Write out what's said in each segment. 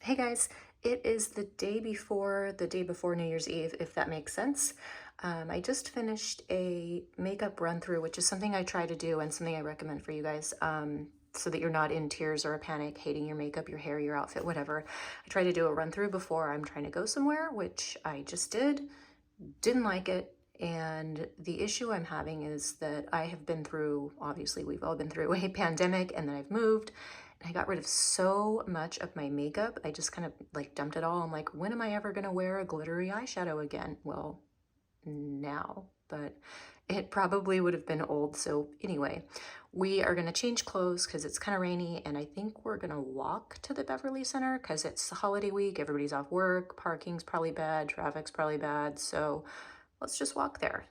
Hey guys, it is the day before New Year's Eve, if that makes sense. I just finished a makeup run through, which is something I try to do and something I recommend for you guys, so that you're not in tears or a panic, hating your makeup, your hair, your outfit, whatever. I try to do a run through before I'm trying to go somewhere, which I just did. Didn't like it. And the issue I'm having is that I have been through, obviously we've all been through a pandemic, and then I've moved and I got rid of so much of my makeup. I just kind of like dumped it all. I'm like, when am I ever gonna wear a glittery eyeshadow again? Well, now, but it probably would have been old. So anyway, we are gonna change clothes because it's kind of rainy, and I think we're gonna walk to the Beverly Center because it's the holiday week, everybody's off work, parking's probably bad, traffic's probably bad, so let's just walk there.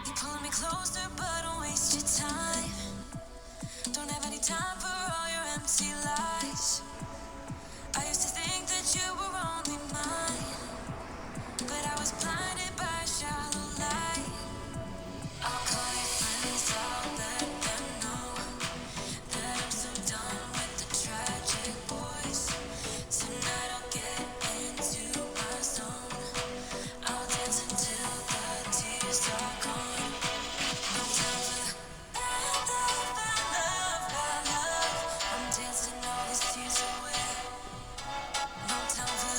You pull me closer, but don't waste your time. Don't have any time for all your empty lies. I used to think that you were only mine, but I was blinded by a shallow light. I'll call your friends, I'll let them know that I'm so done with the tragic boys. Tonight I'll get into my zone. I'll dance until the tears are gone. No time for bad love, bad love, bad love. I'm dancing all these tears away. No time for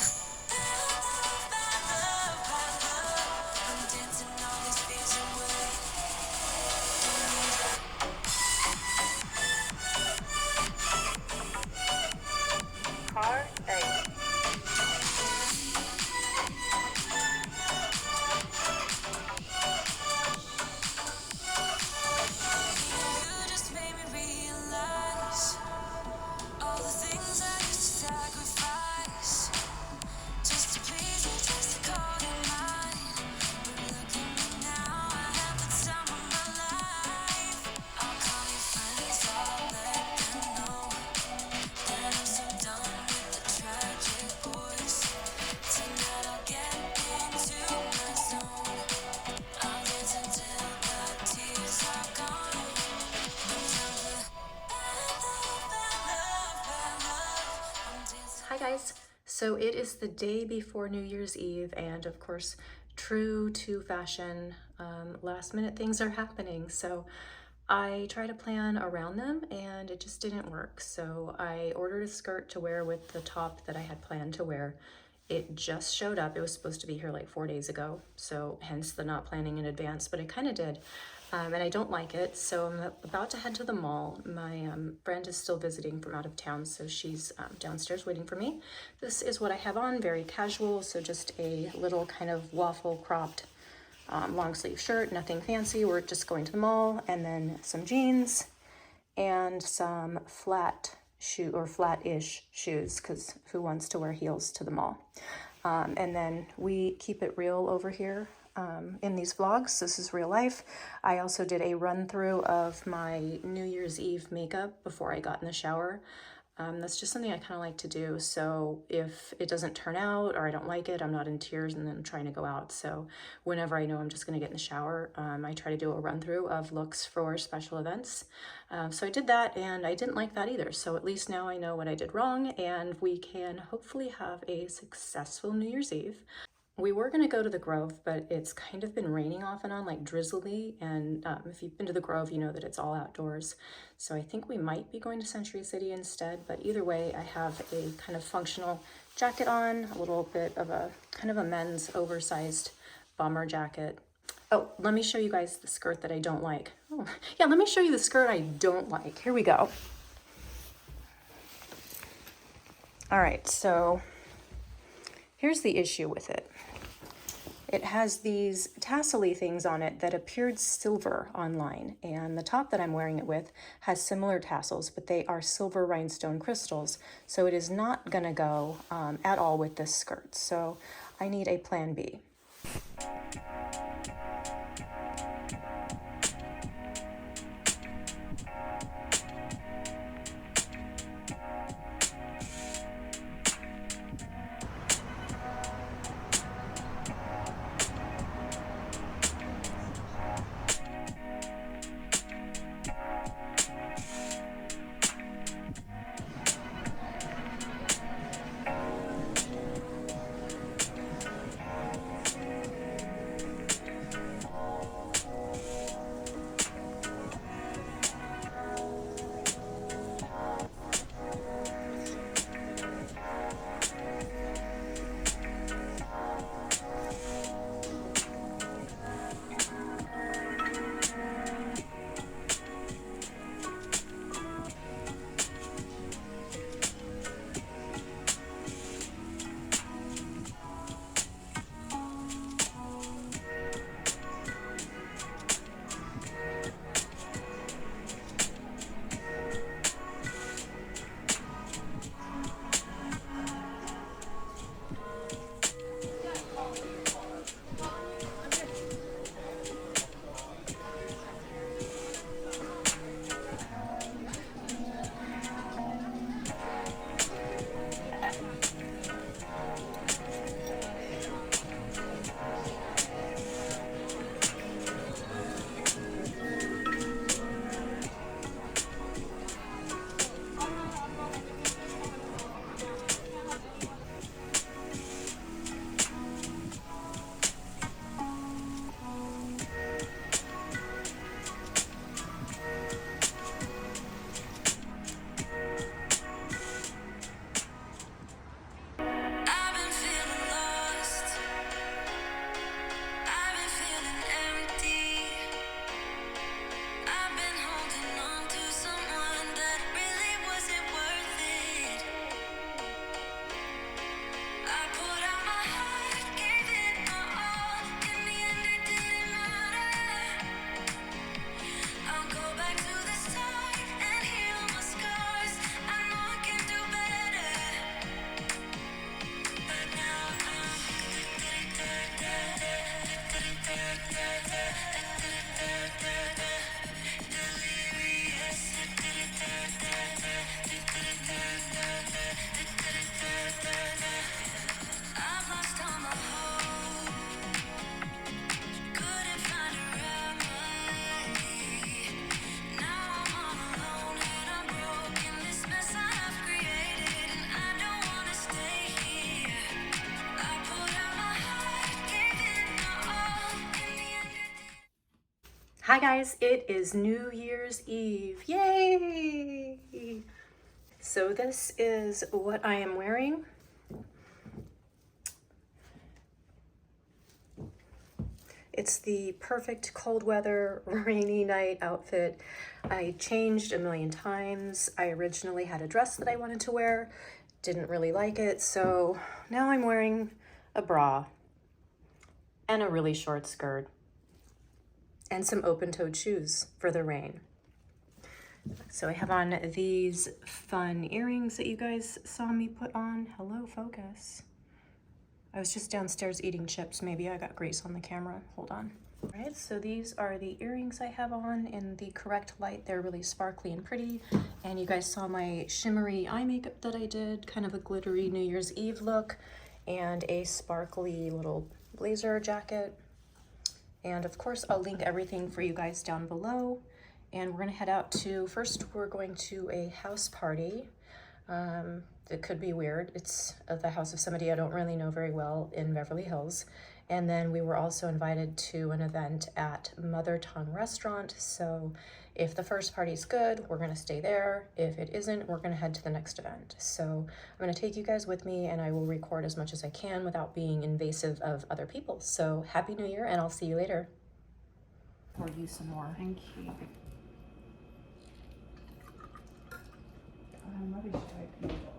bad love, bad love, bad love. I'm dancing all these fears away. Car 8. You just made me realize all the things I used to sacrifice just to please you, just to call you mine. But look at me now, I have the time of my life. I'll call your friends, I'll let them know that I'm so done with the tragic boys. Tonight I'll get into my zone. I'll dance until the tears are gone. No time for bad love, bad love, bad love. I'm dancing. Hi guys. So it is the day before New Year's Eve, and of course, true to fashion, last minute things are happening. So I try to plan around them and it just didn't work. So I ordered a skirt to wear with the top that I had planned to wear. It just showed up. It was supposed to be here like 4 days ago, so hence the not planning in advance, but it kind of did. And I don't like it, so I'm about to head to the mall. My friend is still visiting from out of town, so she's downstairs waiting for me. This is what I have on, very casual, so just a little kind of waffle cropped long sleeve shirt, nothing fancy. We're just going to the mall, and then some jeans and some flat shoe or flat-ish shoes, because who wants to wear heels to the mall? And then we keep it real over here in these vlogs. This is real life. I also did a run through of my New Year's Eve makeup before I got in the shower. That's just something I kind of like to do. So if it doesn't turn out or I don't like it, I'm not in tears and then I'm trying to go out. So whenever I know I'm just going to get in the shower, I try to do a run through of looks for special events. So I did that and I didn't like that either. So at least now I know what I did wrong and we can hopefully have a successful New Year's Eve. We were going to go to the Grove, but it's kind of been raining off and on, like drizzly, and if you've been to the Grove, you know that it's all outdoors. So I think we might be going to Century City instead, but either way, I have a kind of functional jacket on, a little bit of a kind of a men's oversized bomber jacket. Oh, let me show you guys the skirt that I don't like. Oh, yeah, let me show you the skirt I don't like. Here we go. All right, so here's the issue with it. It has these tassel-y things on it that appeared silver online, and the top that I'm wearing it with has similar tassels, but they are silver rhinestone crystals, so it is not gonna go at all with this skirt. So I need a plan B. Hi guys, it is New Year's Eve. Yay! So this is what I am wearing. It's the perfect cold weather, rainy night outfit. I changed a million times. I originally had a dress that I wanted to wear, didn't really like it, so now I'm wearing a bra and a really short skirt and some open-toed shoes for the rain. So I have on these fun earrings that you guys saw me put on. Hello, focus. I was just downstairs eating chips. Maybe I got grease on the camera. Hold on. All right, so these are the earrings I have on in the correct light. They're really sparkly and pretty. And you guys saw my shimmery eye makeup that I did, kind of a glittery New Year's Eve look, and a sparkly little blazer jacket. And of course, I'll link everything for you guys down below. And we're gonna head out to, first we're going to a house party. It could be weird. It's at the house of somebody I don't really know very well in Beverly Hills. And then we were also invited to an event at Mother Tongue Restaurant. So if the first party's good, we're gonna stay there. If it isn't, we're gonna head to the next event. So I'm gonna take you guys with me and I will record as much as I can without being invasive of other people. So Happy New Year and I'll see you later. Pour you some more. Thank you. Rubbish type noodles.